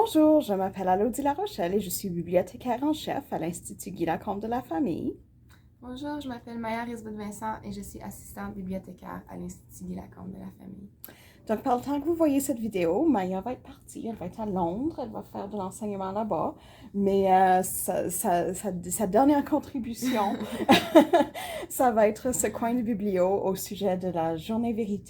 Bonjour, je m'appelle Alodie Larochelle et je suis bibliothécaire en chef à l'Institut Guy Lacombe de la Famille. Bonjour, je m'appelle Maya Risboud-Vincent et je suis assistante bibliothécaire à l'Institut Guy Lacombe de la Famille. Donc, par le temps que vous voyez cette vidéo, Maya va être partie, elle va être à Londres, elle va faire de l'enseignement là-bas, mais sa dernière contribution, ça va être ce coin de biblio au sujet de la journée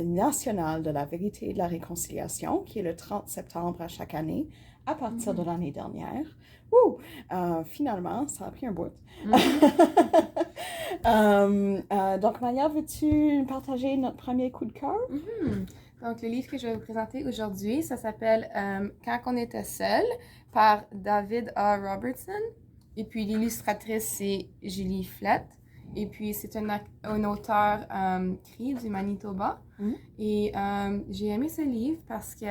nationale de la vérité et de la réconciliation, qui est le 30 septembre à chaque année, à partir de l'année dernière. Finalement, ça a pris un bout. Donc, Maya, veux-tu partager notre premier coup de cœur? Donc, le livre que je vais vous présenter aujourd'hui, ça s'appelle Quand on était seul par David A. Robertson. Et puis, l'illustratrice, c'est Julie Flett. Et puis, c'est un auteur cri du Manitoba. Et j'ai aimé ce livre parce que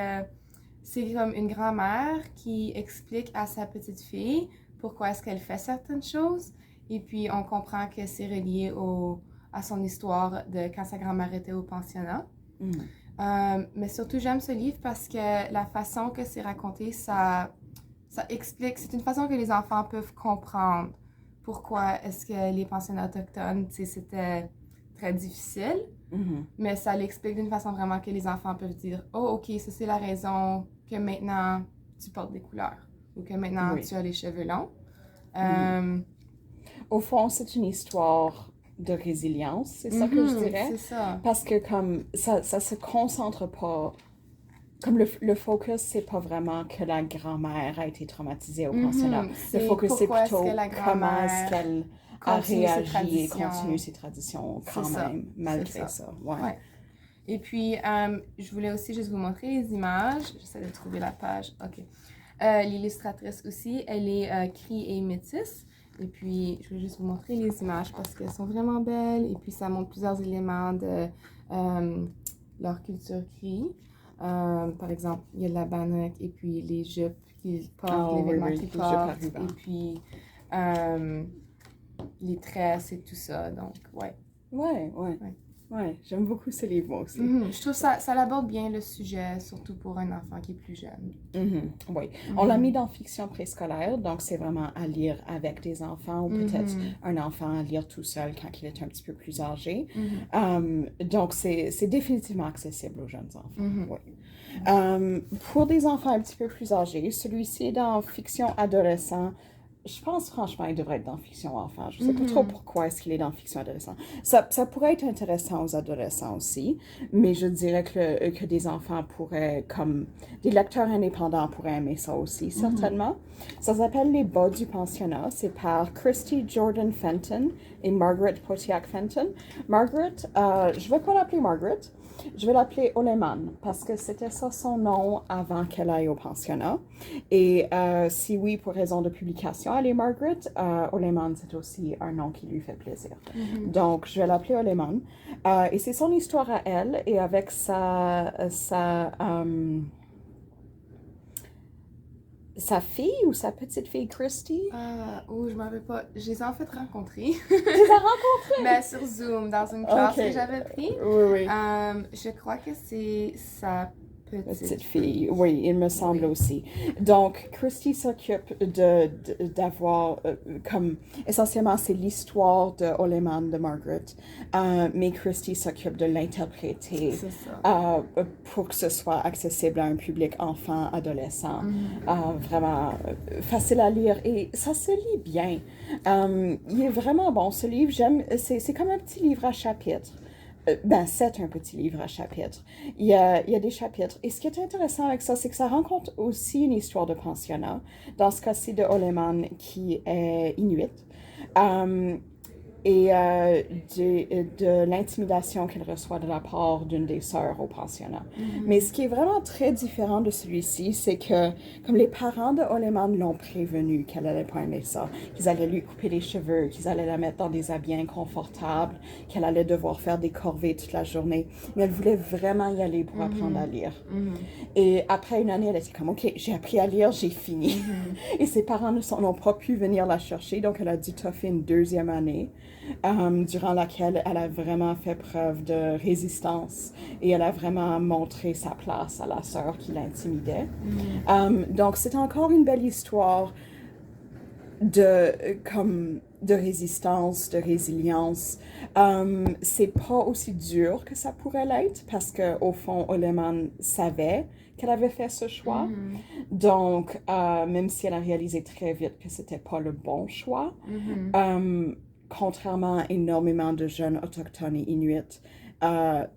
c'est comme une grand-mère qui explique à sa petite fille pourquoi est-ce qu'elle fait certaines choses. Et puis, on comprend que c'est relié à son histoire de quand sa grand-mère était au pensionnat. Mais surtout, j'aime ce livre parce que la façon que c'est raconté, ça explique, c'est une façon que les enfants peuvent comprendre pourquoi est-ce que les pensionnats autochtones, c'était très difficile. Mais ça l'explique d'une façon vraiment que les enfants peuvent dire « Oh, ok, ça c'est la raison que maintenant tu portes des couleurs ou que maintenant tu as les cheveux longs. Au fond, c'est une histoire de résilience, c'est ça que je dirais. C'est ça. Parce que comme ça se concentre pas, comme le focus, c'est pas vraiment que la grand-mère a été traumatisée au pensionnat. Le focus, c'est plutôt comment est-ce qu'elle a réagi et continue ses traditions quand même, malgré ça. Ouais. Et puis, je voulais aussi juste vous montrer les images. J'essaie de trouver la page. OK. L'illustratrice aussi, elle est cri et métisse. Et puis, je vais juste vous montrer les images parce qu'elles sont vraiment belles. Et puis, ça montre plusieurs éléments de leur culture cri. Par exemple, il y a la bannock et puis les jupes qu'ils portent, les vêtements qu'ils portent. Et puis, les tresses et tout ça. Donc, ouais. Ouais, j'aime beaucoup ce livre moi aussi. Je trouve ça l'aborde bien le sujet, surtout pour un enfant qui est plus jeune. Oui, on l'a mis dans fiction préscolaire, donc c'est vraiment à lire avec des enfants ou peut-être un enfant à lire tout seul quand il est un petit peu plus âgé. Donc c'est définitivement accessible aux jeunes enfants. Oui. Pour des enfants un petit peu plus âgés, celui-ci est dans fiction adolescent. Je pense franchement qu'il devrait être dans fiction enfant. Je ne sais pas trop pourquoi est-ce qu'il est dans fiction adolescent. Ça pourrait être intéressant aux adolescents aussi, mais je dirais que des enfants pourraient, comme des lecteurs indépendants pourraient aimer ça aussi, certainement. Ça s'appelle Les bas du pensionnat. C'est par Christy Jordan Fenton et Margaret Potiak Fenton. Margaret, je ne vais pas l'appeler Margaret. Je vais l'appeler Oleman parce que c'était ça son nom avant qu'elle aille au pensionnat. Et si oui, pour raison de publication, elle est Margaret, Oleman, c'est aussi un nom qui lui fait plaisir. Donc, je vais l'appeler Oleman. Et c'est son histoire à elle et avec sa fille ou sa petite fille Christy? Je m'en rappelle pas. Je les ai en fait rencontrés. Tu les as rencontrés? Mais sur Zoom, dans une classe que j'avais pris. Oui. Je crois que c'est sa petite fille. Oui, il me semble aussi. Donc, Christy s'occupe d'avoir, comme, essentiellement, c'est l'histoire de Oleman de Margaret, mais Christy s'occupe de l'interpréter pour que ce soit accessible à un public enfant, adolescent, vraiment facile à lire et ça se lit bien. Il est vraiment bon, ce livre, c'est comme un petit livre à chapitres. C'est un petit livre à chapitres. Il y a des chapitres. Et ce qui est intéressant avec ça, c'est que ça rencontre aussi une histoire de pensionnat. Dans ce cas-ci de Oleman, qui est inuit. Et de l'intimidation qu'elle reçoit de la part d'une des sœurs au pensionnat. Mais ce qui est vraiment très différent de celui-ci, c'est que, comme les parents de Oleman l'ont prévenu qu'elle allait pas aimer ça, qu'ils allaient lui couper les cheveux, qu'ils allaient la mettre dans des habits inconfortables, qu'elle allait devoir faire des corvées toute la journée, mais elle voulait vraiment y aller pour apprendre à lire. Et après une année, elle était comme, OK, j'ai appris à lire, j'ai fini. Et ses parents n'ont pas pu venir la chercher, donc elle a dû toffer une deuxième année. durant laquelle elle a vraiment fait preuve de résistance et elle a vraiment montré sa place à la sœur qui l'intimidait. Donc, c'est encore une belle histoire de résistance, de résilience. C'est pas aussi dur que ça pourrait l'être parce qu'au fond, Oleman savait qu'elle avait fait ce choix. Donc, même si elle a réalisé très vite que c'était pas le bon choix, contrairement à énormément de jeunes autochtones et inuits,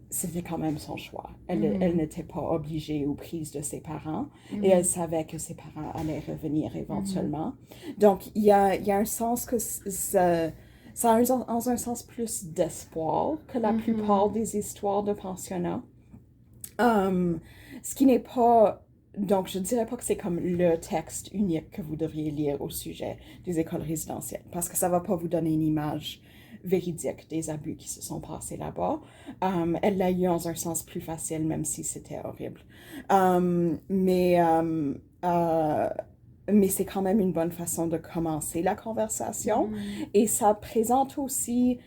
c'était quand même son choix. Elle n'était pas obligée ou prise de ses parents et elle savait que ses parents allaient revenir éventuellement. Donc, il y a un sens que ça a un sens plus d'espoir que la plupart des histoires de pensionnats. Ce qui n'est pas... Donc, je ne dirais pas que c'est comme le texte unique que vous devriez lire au sujet des écoles résidentielles, parce que ça ne va pas vous donner une image véridique des abus qui se sont passés là-bas. Elle l'a eu dans un sens plus facile, même si c'était horrible. Mais c'est quand même une bonne façon de commencer la conversation. Et ça présente aussi...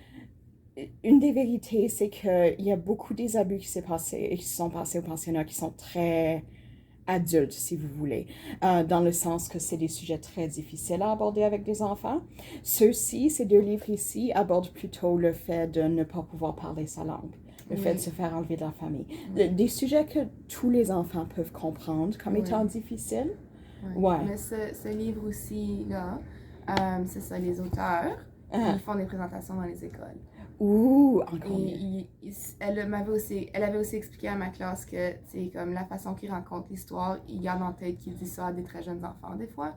Une des vérités, c'est qu'il y a beaucoup des abus qui se sont passés au pensionnat qui sont très adultes, si vous voulez, dans le sens que c'est des sujets très difficiles à aborder avec des enfants. Ces deux livres ici, abordent plutôt le fait de ne pas pouvoir parler sa langue, le fait de se faire enlever de la famille. Des sujets que tous les enfants peuvent comprendre comme étant difficiles. Mais ce livre aussi, là, c'est ça, les auteurs, ils font des présentations dans les écoles. Encore mieux. Elle avait aussi expliqué à ma classe que c'est comme la façon qu'il raconte l'histoire, il garde en tête qu'il dit ça à des très jeunes enfants des fois.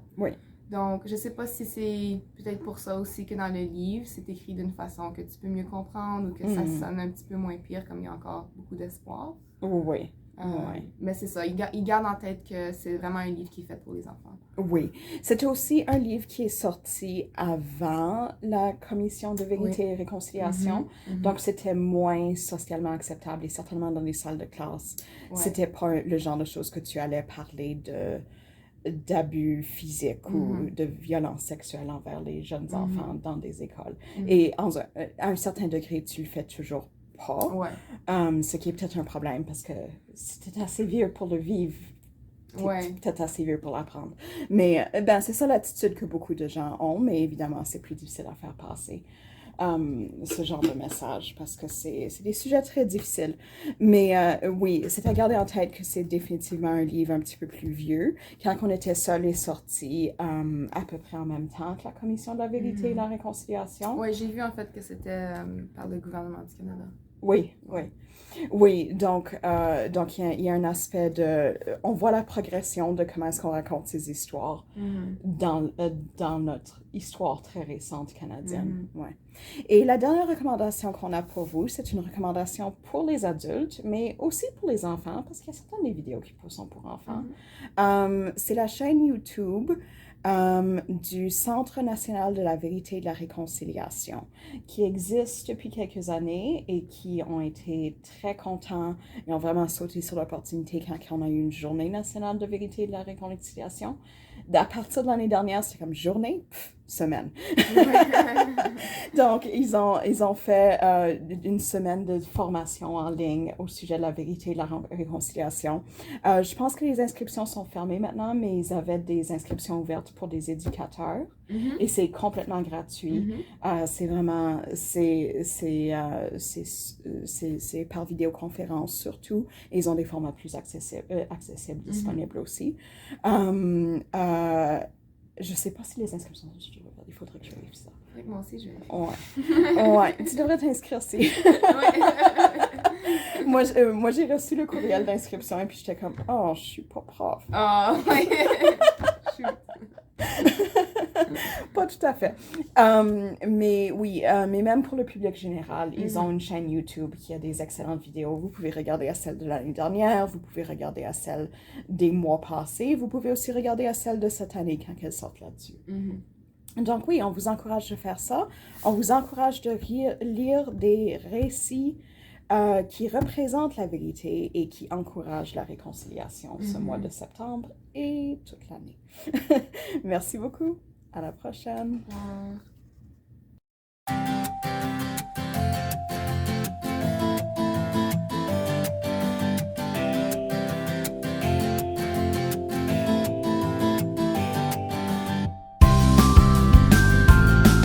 Donc, je sais pas si c'est peut-être pour ça aussi que dans le livre, c'est écrit d'une façon que tu peux mieux comprendre ou que ça sonne un petit peu moins pire, comme il y a encore beaucoup d'espoir. Mais c'est ça, il garde en tête que c'est vraiment un livre qui est fait pour les enfants. Oui. C'est aussi un livre qui est sorti avant la Commission de vérité et réconciliation. Donc, c'était moins socialement acceptable et certainement dans les salles de classe. C'était pas le genre de choses que tu allais parler d'abus physiques ou de violence sexuelle envers les jeunes enfants dans des écoles. Et à un certain degré, tu le fais toujours pas. Ce qui est peut-être un problème parce que si t'es assez vieux pour le vivre, t'es peut-être assez vieux pour l'apprendre. Mais c'est ça l'attitude que beaucoup de gens ont, mais évidemment, c'est plus difficile à faire passer. Ce genre de message parce que c'est des sujets très difficiles. Mais oui, c'est à garder en tête que c'est définitivement un livre un petit peu plus vieux. Quand on était seul est sorti à peu près en même temps que la Commission de la vérité et la réconciliation. Oui, j'ai vu en fait que c'était par le gouvernement du Canada. Oui, donc il y a un aspect de... On voit la progression de comment est-ce qu'on raconte ces histoires dans notre histoire très récente canadienne. Et la dernière recommandation qu'on a pour vous, c'est une recommandation pour les adultes, mais aussi pour les enfants, parce qu'il y a certaines des vidéos qui sont pour enfants. C'est la chaîne YouTube du Centre national de la vérité et de la réconciliation, qui existe depuis quelques années et qui ont été très contents et ont vraiment sauté sur l'opportunité quand on a eu une journée nationale de vérité et de la réconciliation. À partir de l'année dernière, c'était comme journée, semaine. Donc, ils ont fait une semaine de formation en ligne au sujet de la vérité et de la réconciliation. Je pense que les inscriptions sont fermées maintenant, mais ils avaient des inscriptions ouvertes pour des éducateurs. Et c'est complètement gratuit. C'est vraiment, c'est par vidéoconférence surtout. Et ils ont des formats plus accessibles disponibles aussi. Je sais pas si les inscriptions sont toujours ouvertes. Il faudrait que je vérifie ça. Moi aussi, je vérifie. Ouais, tu devrais t'inscrire aussi. Moi, j'ai reçu le courriel d'inscription et puis j'étais comme, oh, je suis pas prof. Pas tout à fait. Mais oui, mais même pour le public général, ils ont une chaîne YouTube qui a des excellentes vidéos. Vous pouvez regarder à celle de l'année dernière, vous pouvez regarder à celle des mois passés, vous pouvez aussi regarder à celle de cette année quand elles sortent là-dessus. Donc oui, on vous encourage de faire ça. On vous encourage de lire des récits qui représentent la vérité et qui encouragent la réconciliation ce mois de septembre et toute l'année. Merci beaucoup. À la prochaine.